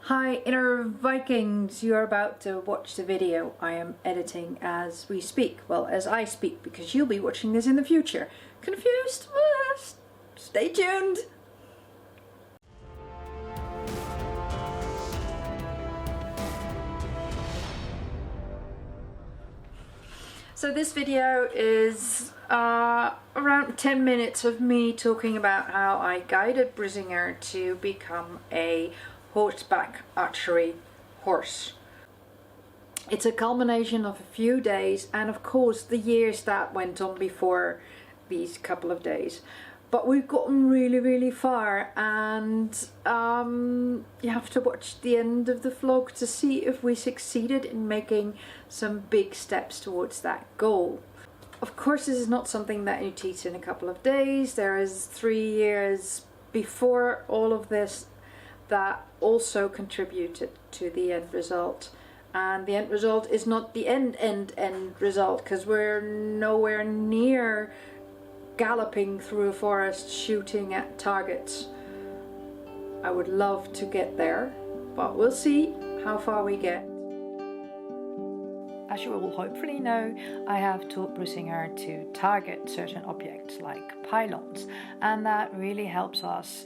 Hi inner Vikings, you are about to watch the video I am editing as we speak. Well, as I speak, because you'll be watching this in the future. Confused? Stay tuned! So this video is around 10 minutes of me talking about how I guided Signe to become a horseback archery horse. It's a culmination of a few days and of course the years that went on before these couple of days. But we've gotten really far, and you have to watch the end of the vlog to see if we succeeded in making some big steps towards that goal. Of course, this is not something that you teach in a couple of days. There is 3 years before all of this that also contributed to the end result. And the end result is not the end result, because we're nowhere near galloping through a forest shooting at targets. I would love to get there, but we'll see how far we get. As you will hopefully know, I have taught Signe to target certain objects like pylons, and that really helps us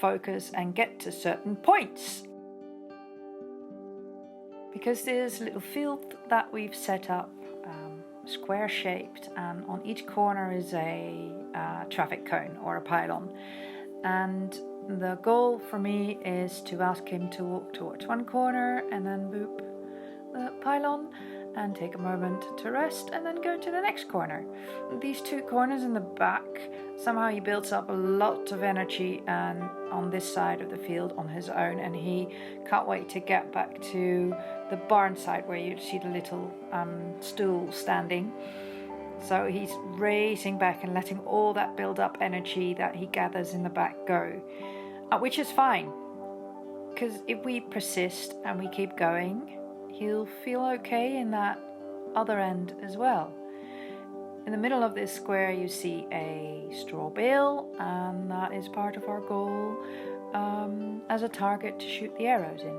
focus and get to certain points. Because this little field that we've set up, square shaped, and on each corner is a traffic cone or a pylon, and the goal for me is to ask him to walk towards one corner and then boop the pylon and take a moment to rest and then go to the next corner. These two corners in the back, somehow he builds up a lot of energy and on this side of the field on his own, and he can't wait to get back to the barn side where you see the little stool standing. So he's racing back and letting all that build up energy that he gathers in the back go, which is fine, because if we persist and we keep going, he'll feel okay in that other end as well. In the middle of this square you see a straw bale, and that is part of our goal as a target to shoot the arrows in.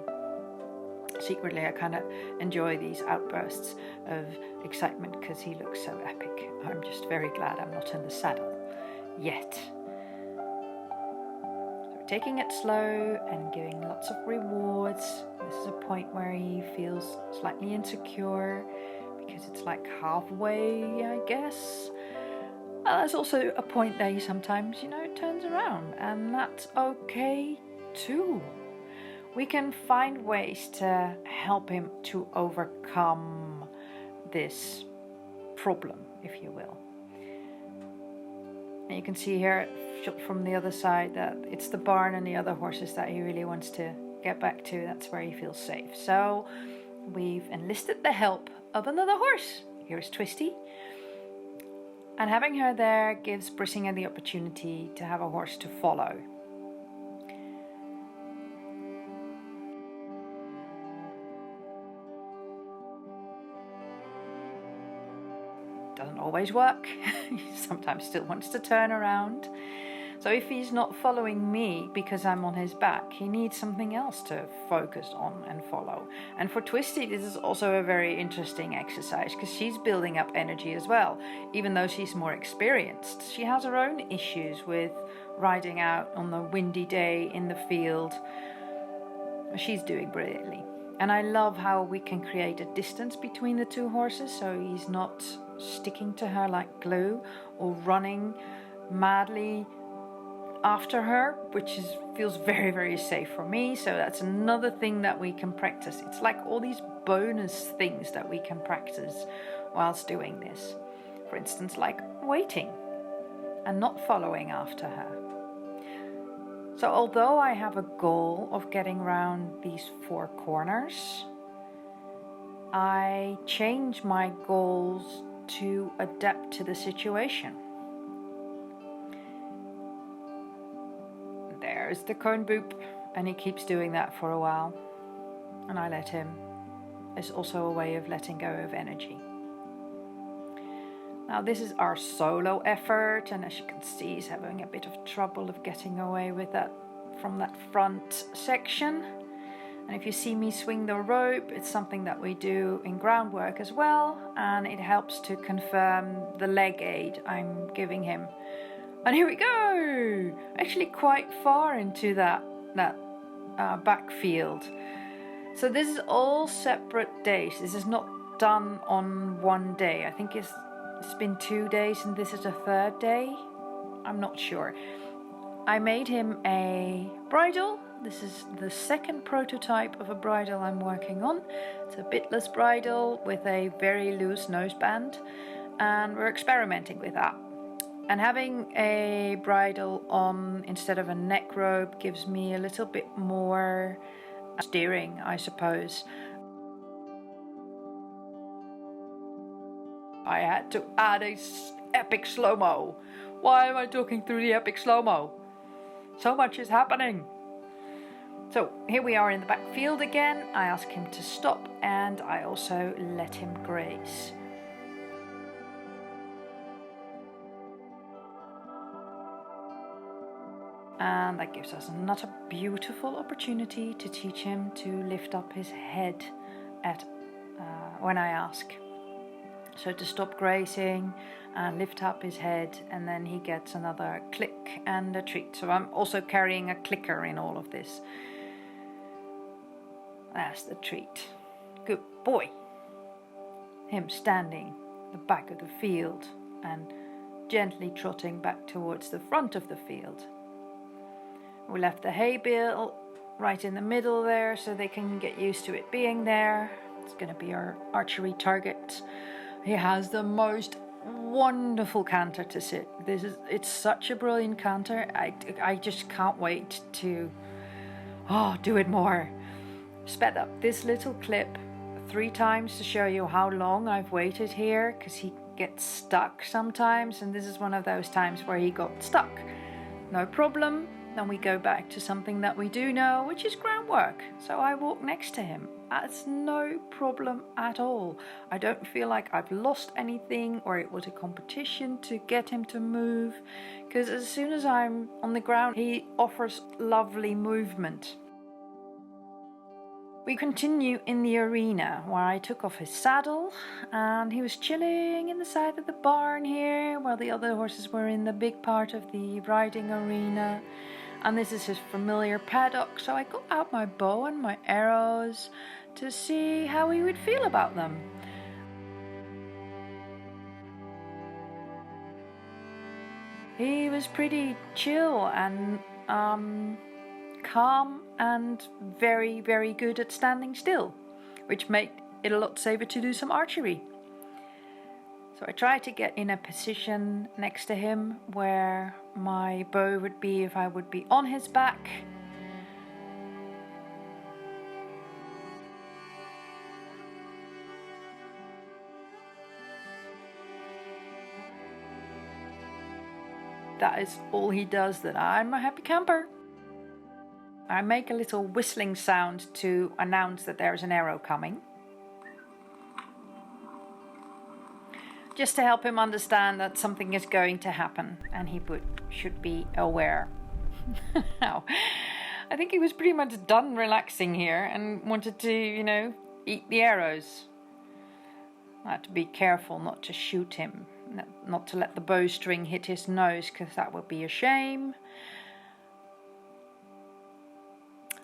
Secretly I kind of enjoy these outbursts of excitement because he looks so epic. I'm just very glad I'm not in the saddle yet. So we're taking it slow and giving lots of rewards. This is a point where he feels slightly insecure because it's like halfway, I guess. There's also a point that he sometimes, turns around, and that's okay too. We can find ways to help him to overcome this problem, if you will. And you can see here from the other side that it's the barn and the other horses that he really wants to get back to. That's where he feels safe. So we've enlisted the help of another horse. Here's Twisty. And having her there gives Signe the opportunity to have a horse to follow. Doesn't always work. He sometimes still wants to turn around. So if he's not following me because I'm on his back, he needs something else to focus on and follow. And for Twisty, this is also a very interesting exercise because she's building up energy as well. Even though she's more experienced, she has her own issues with riding out on a windy day in the field. She's doing brilliantly. And I love how we can create a distance between the two horses, so he's not sticking to her like glue or running madly after her, which feels very safe for me. So that's another thing that we can practice. It's like all these bonus things that we can practice whilst doing this. For instance, like waiting and not following after her. So although I have a goal of getting around these 4 corners, I change my goals to adapt to the situation. There's the cone boop, and he keeps doing that for a while, and I let him. It's also a way of letting go of energy. Now this is our solo effort, and as you can see, he's having a bit of trouble of getting away with that from that front section. And if you see me swing the rope, it's something that we do in groundwork as well, and it helps to confirm the leg aid I'm giving him. And here we go! Actually quite far into that backfield. So this is all separate days. This is not done on one day. I think it's been 2 days and this is the 3rd day. I'm not sure. I made him a bridle. This is the 2nd prototype of a bridle I'm working on. It's a bitless bridle with a very loose noseband, and we're experimenting with that. And having a bridle on instead of a neck rope gives me a little bit more steering, I suppose. I had to add a epic slow-mo. Why am I talking through the epic slow-mo? So much is happening. So here we are in the backfield again. I ask him to stop and I also let him graze. And that gives us another beautiful opportunity to teach him to lift up his head when I ask. So to stop grazing and lift up his head, and then he gets another click and a treat. So I'm also carrying a clicker in all of this. That's the treat. Good boy. Him standing at the back of the field and gently trotting back towards the front of the field. We left the hay bale right in the middle there so they can get used to it being there. It's going to be our archery target. He has the most wonderful canter to sit. It's such a brilliant canter. I just can't wait to do it more. Sped up this little clip 3 times to show you how long I've waited here, because he gets stuck sometimes, and this is one of those times where he got stuck. No problem. Then we go back to something that we do know, which is groundwork. So I walk next to him. That's no problem at all. I don't feel like I've lost anything or it was a competition to get him to move, because as soon as I'm on the ground, he offers lovely movement. We continue in the arena where I took off his saddle and he was chilling in the side of the barn here while the other horses were in the big part of the riding arena. And this is his familiar paddock, so I got out my bow and my arrows to see how he would feel about them. He was pretty chill and calm and very, very good at standing still, which made it a lot safer to do some archery. So I tried to get in a position next to him where my bow would be if I would be on his back. That is all he does, that I'm a happy camper. I make a little whistling sound to announce that there's an arrow coming, just to help him understand that something is going to happen, and he should be aware. Now, I think he was pretty much done relaxing here and wanted to, eat the arrows. I had to be careful not to shoot him, not to let the bowstring hit his nose, because that would be a shame.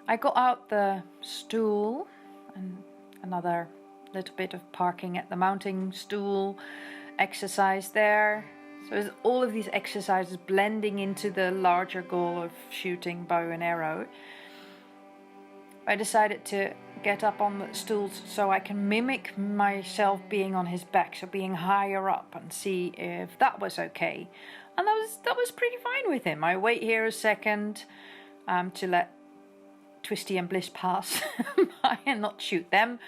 I got out the stool and another little bit of parking at the mounting stool exercise there. So there's all of these exercises blending into the larger goal of shooting bow and arrow. I decided to get up on the stools so I can mimic myself being on his back, so being higher up, and see if that was okay. And that was pretty fine with him. I wait here a second to let Twisty and Bliss pass by and not shoot them.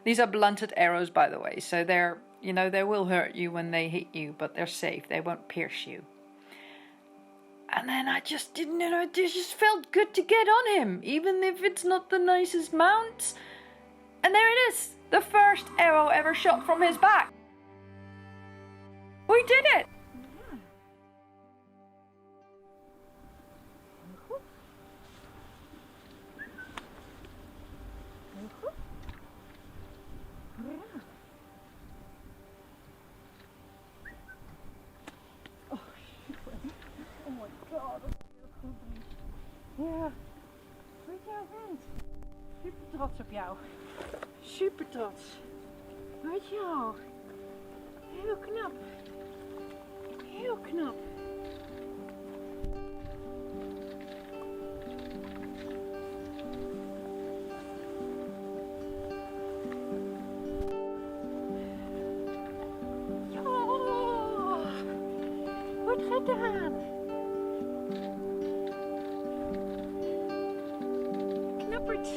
These are blunted arrows, by the way, so they're, they will hurt you when they hit you, but they're safe. They won't pierce you. And then I just didn't, it just felt good to get on him, even if it's not the nicest mount. And there it is, the first arrow ever shot from his back. We did it! Ja, met jouw hand. Super trots op jou. Super trots. Met jou. Heel knap. Heel knap. Goed gedaan. Knappert.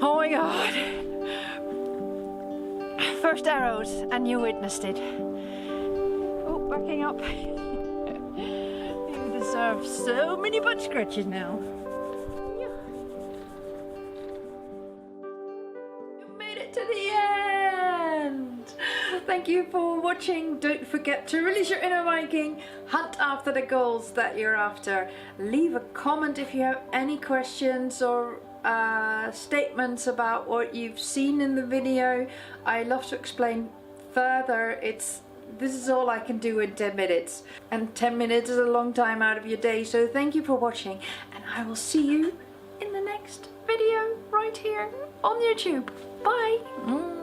Oh my god. First arrows and you witnessed it. Oh, backing up. You deserve so many butt scratches now. To the end. Thank you for watching. Don't forget to release your inner Viking, hunt after the goals that you're after. Leave a comment if you have any questions or statements about what you've seen in the video. I love to explain further. This is all I can do in 10 minutes, and 10 minutes is a long time out of your day, so thank you for watching, and I will see you in the next video right here on YouTube. Bye!